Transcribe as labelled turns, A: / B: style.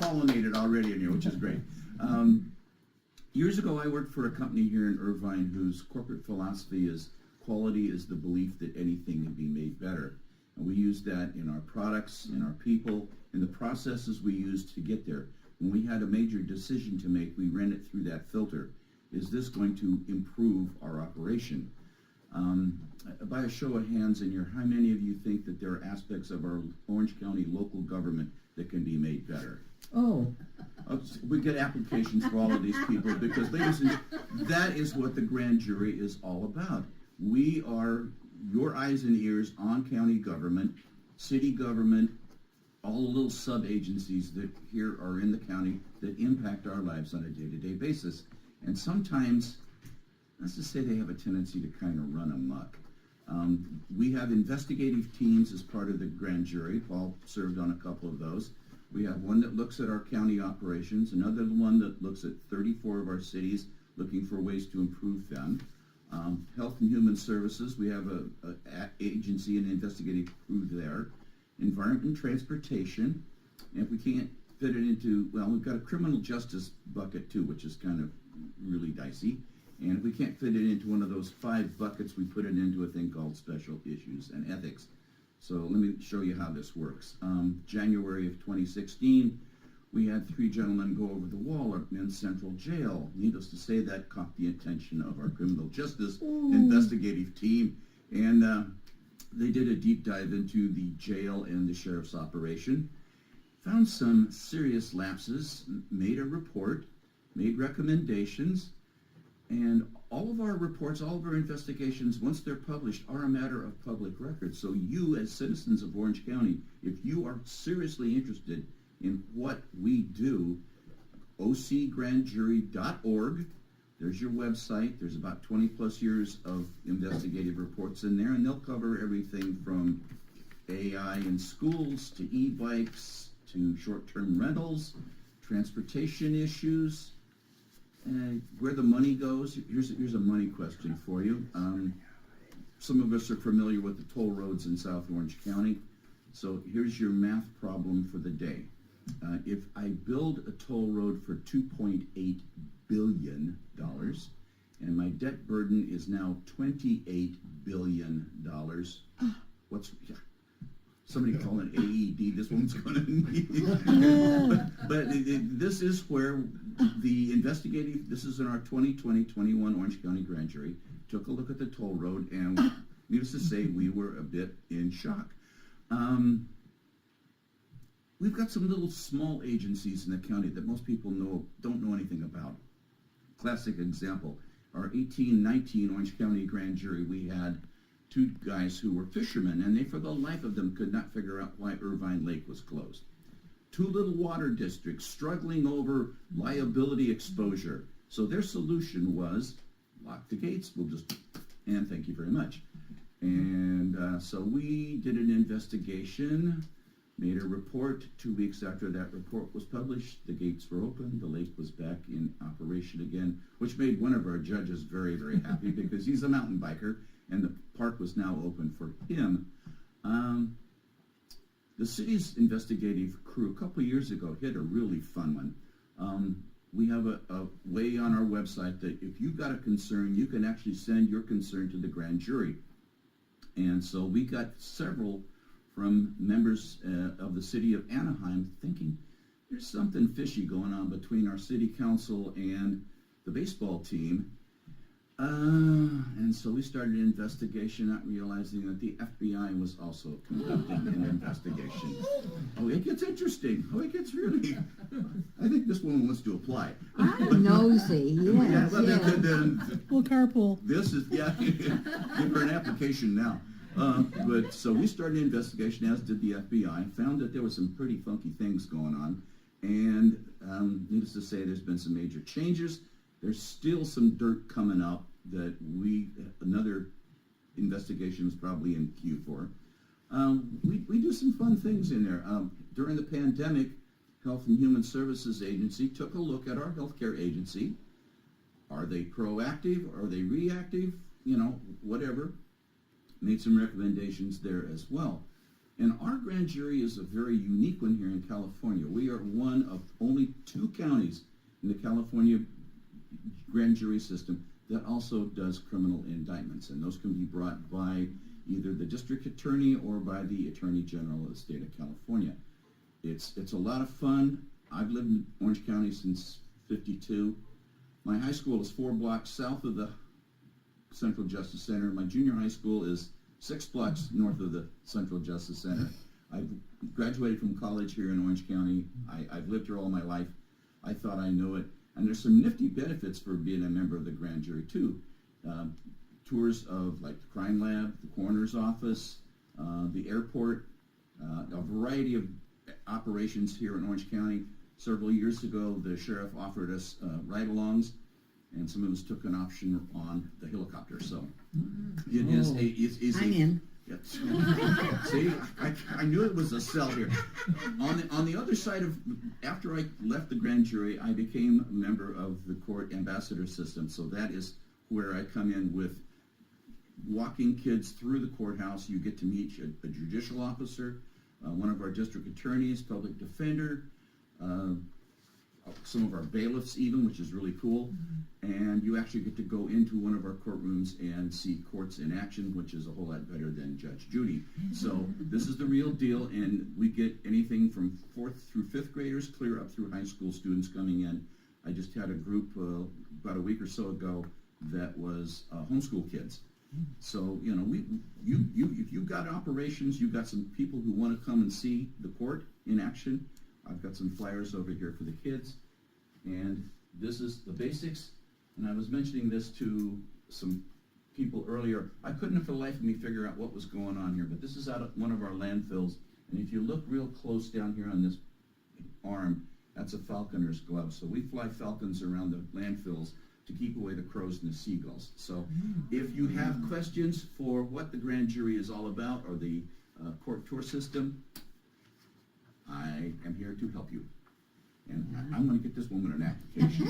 A: pollinated already in here, which is great. Years ago, I worked for a company here in Irvine whose corporate philosophy is quality is the belief that anything can be made better. And we use that in our products, in our people, in the processes we use to get there. When we had a major decision to make, we ran it through that filter. Is this going to improve our operation? By a show of hands in here, how many of you think that there are aspects of our Orange County local government that can be made better?
B: Oh.
A: We get applications for all of these people because, ladies and that is what the grand jury is all about. We are your eyes and ears on county government, city government, all the little sub-agencies that here are in the county that impact our lives on a day-to-day basis. And sometimes, let's just say they have a tendency to kind of run amok. We have investigative teams as part of the grand jury. Paul served on a couple of those. We have one that looks at our county operations, another one that looks at 34 of our cities, looking for ways to improve them. Health and Human Services, we have a agency and investigative crew there. Environment and Transportation, and if we can't fit it into, well, we've got a criminal justice bucket too, which is kind of really dicey. And if we can't fit it into one of those 5 buckets, we put it into a thing called Special Issues and Ethics. So let me show you how this works. January of 2016, we had 3 gentlemen go over the wall in Central Jail. Needless to say, that caught the attention of our criminal justice investigative team. And they did a deep dive into the jail and the sheriff's operation, found some serious lapses, made a report, made recommendations, and all of our reports, all of our investigations, once they're published, are a matter of public record. So you, as citizens of Orange County, if you are seriously interested in what we do, ocgrandjury.org, there's your website. There's about 20 plus years of investigative reports in there, and they'll cover everything from AI in schools to e-bikes to short-term rentals, transportation issues, and where the money goes. Here's a money question for you. Some of us are familiar with the toll roads in South Orange County. So here's your math problem for the day. If I build a toll road for $2.8 billion, and my debt burden is now $28 billion, what's, yeah, somebody call an AED, this one's going to need but this is where the investigative, this is in our 2020-21 Orange County Grand Jury, took a look at the toll road, and needless to say, we were a bit in shock. We've got some little small agencies in the county that most people don't know anything about. Classic example, our 1819 Orange County Grand Jury, we had 2 guys who were fishermen, and they for the life of them could not figure out why Irvine Lake was closed. 2 little water districts struggling over liability exposure. So their solution was, lock the gates, and thank you very much. And so we did an investigation, made a report. 2 weeks after that report was published, the gates were open, the lake was back in operation again, which made one of our judges very, very happy because he's a mountain biker, and the park was now open for him. The city's investigative crew a couple years ago hit a really fun one. We have a way on our website that if you've got a concern, you can actually send your concern to the grand jury. And so we got several from members of the city of Anaheim thinking there's something fishy going on between our city council and the baseball team. And so we started an investigation, not realizing that the FBI was also conducting an investigation. Oh, it gets interesting. Oh, it gets really, I think this woman wants to apply.
B: I'm nosy, yes.
C: We'll carpool.
A: This is, yeah, give her an application now. But so we started an investigation, as did the FBI, found that there were some pretty funky things going on. And needless to say, there's been some major changes. There's still some dirt coming up that another investigation is probably in queue for. We do some fun things in there. During the pandemic, Health and Human Services Agency took a look at our healthcare agency. Are they proactive? Are they reactive? You know, whatever. Made some recommendations there as well. And our grand jury is a very unique one here in California. We are one of only 2 counties in the California grand jury system that also does criminal indictments, and those can be brought by either the district attorney or by the attorney general of the state of California. It's a lot of fun. I've lived in Orange County since '52. My high school is 4 blocks south of the Central Justice Center. My junior high school is 6 blocks north of the Central Justice Center. I graduated from college here in Orange County. I've lived here all my life. I thought I knew it. And there's some nifty benefits for being a member of the grand jury, too. Tours of, like, the crime lab, the coroner's office, the airport, a variety of operations here in Orange County. Several years ago, the sheriff offered us ride-alongs, and some of us took an option on the helicopter. So it is
B: I'm in.
A: Yes. See, I knew it was a sell here. On the other side of, after I left the grand jury, I became a member of the court ambassador system. So that is where I come in with walking kids through the courthouse. You get to meet a judicial officer, one of our district attorneys, public defender, some of our bailiffs even, which is really cool. And you actually get to go into one of our courtrooms and see courts in action, which is a whole lot better than Judge Judy. So this is the real deal, and we get anything from 4th through 5th graders clear up through high school students coming in. I just had a group about a week or so ago that was homeschool kids. So, you know, if you've got operations, you've got some people who want to come and see the court in action. I've got some flyers over here for the kids, and this is the basics. And I was mentioning this to some people earlier. I couldn't for the life of me figure out what was going on here, but this is out of one of our landfills. And if you look real close down here on this arm, that's a falconer's glove. So we fly falcons around the landfills to keep away the crows and the seagulls. So if you have questions for what the grand jury is all about, or the court tour system, I am here to help you. And I'm going to get this woman an application.